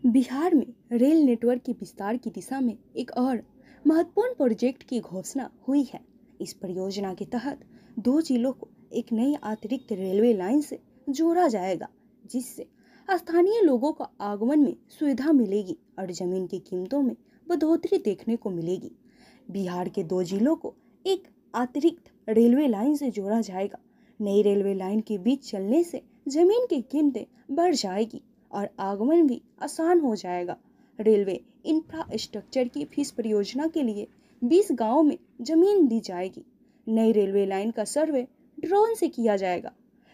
बिहार में rail network के विस्तार की दिशा में एक और महत्वपूर्ण प्रोजेक्ट की घोषणा हुई है। इस परियोजना के तहत 2 जिलों को एक नई अतिरिक्त रेलवे लाइन से जोड़ा जाएगा, जिससे स्थानीय लोगों को आगमन में सुविधा मिलेगी और जमीन की कीमतों में बढ़ोतरी देखने को मिलेगी। बिहार के 2 जिलों को एक अतिरिक्त रेलवे लाइन से जोड़ा जाएगा। नई रेलवे लाइन के बीच चलने से जमीन की कीमतें बढ़ जाएगी और आगमन भी आसान हो जाएगा। रेलवे इंफ्रास्ट्रक्चर की फीस परियोजना के लिए 20 गांवों में जमीन दी जाएगी। नई रेलवे लाइन का सर्वे ड्रोन से किया जाएगा।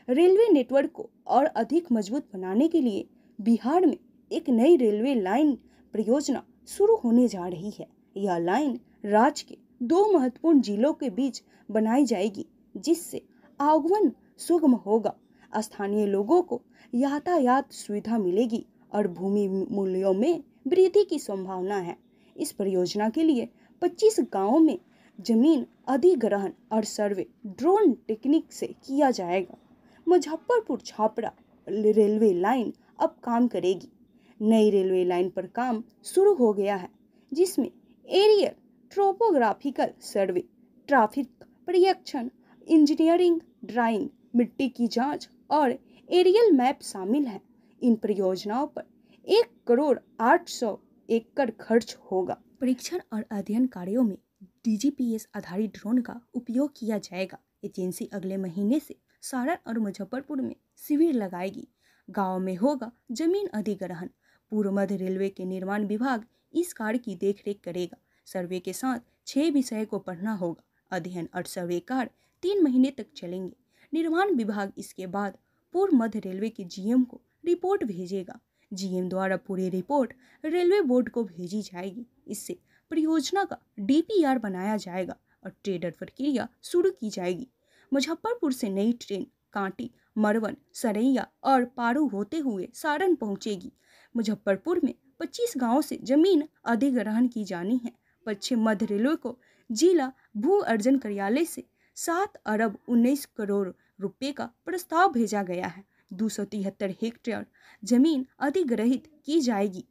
रेलवे नेटवर्क को और अधिक मजबूत बनाने के लिए बिहार में एक नई रेलवे लाइन परियोजना शुरू होने जा रही है। यह लाइन राज्य के 2 महत्वपूर्ण जिलों के बीच बनाई जाएगी, जिससे आगमन सुगम होगा, स्थानीय लोगों को यातायात सुविधा मिलेगी और भूमि मूल्यों में वृद्धि की संभावना है। इस परियोजना के लिए 25 गांवों में जमीन अधिग्रहण और सर्वे ड्रोन टेक्निक से किया जाएगा। मुजफ्फरपुर छपरा रेलवे लाइन अब काम करेगी। नई रेलवे लाइन पर काम शुरू हो गया है, जिसमें एरियल ट्रोपोग्राफिकल सर्वे, ट्रैफिक पर्यवेक्षण, इंजीनियरिंग ड्राइंग, मिट्टी की जांच और एरियल मैप शामिल है। इन परियोजनाओं पर 1,08,00,000 एकड़ खर्च होगा। परीक्षण और अध्ययन कार्यों में DGPS आधारित ड्रोन का उपयोग किया जाएगा। एजेंसी अगले महीने से सारण और मुजफ्फरपुर में शिविर लगाएगी। गांव में होगा जमीन अधिग्रहण। पूर्व मध्य रेलवे के निर्माण विभाग इस कार्य की देखरेख करेगा। सर्वे के साथ 6 विषय को पढ़ना होगा। अध्ययन और सर्वे कार्य 3 महीने तक चलेंगे। निर्माण विभाग इसके बाद पूर्व मध्य रेलवे के GM को रिपोर्ट भेजेगा। GM द्वारा पूरी रिपोर्ट रेलवे बोर्ड को भेजी जाएगी। इससे परियोजना का DPR बनाया जाएगा और टेंडर प्रक्रिया शुरू की जाएगी। मुजफ्फरपुर से नई ट्रेन कांटी, मरवन, सरैया और पारू होते हुए सारण पहुंचेगी। मुजफ्फरपुर में 25 गांवों से जमीन अधिग्रहण की जानी है। पश्चिम मध्य रेलवे को जिला भू अर्जन कार्यालय से 7 अरब 19 करोड़ रुपए का प्रस्ताव भेजा गया है। 273 हेक्टेयर जमीन अधिग्रहित की जाएगी।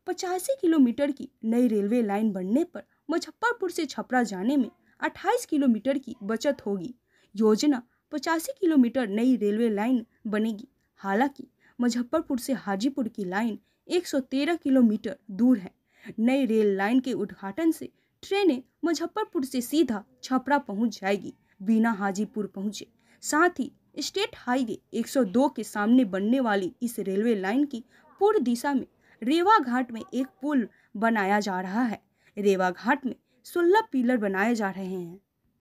85 किलोमीटर की नई रेलवे लाइन बनने पर मुजफ्फरपुर से छपरा जाने में 28 किलोमीटर की बचत होगी। योजना 85 किलोमीटर नई रेलवे लाइन बनेगी। हालांकि मुजफ्फरपुर से हाजीपुर की लाइन 113 किलोमीटर दूर है। नई रेल लाइन के उद्घाटन से ट्रेनें मुजफ्फरपुर से सीधा छपरा पहुंच जाएगी, बिना हाजीपुर पहुंचे। साथ ही स्टेट हाईवे 102 के सामने बनने वाली इस रेलवे लाइन की पूर्व दिशा में रेवा घाट में एक पुल बनाया जा रहा है। रेवा घाट में 16 पिलर बनाए जा रहे हैं।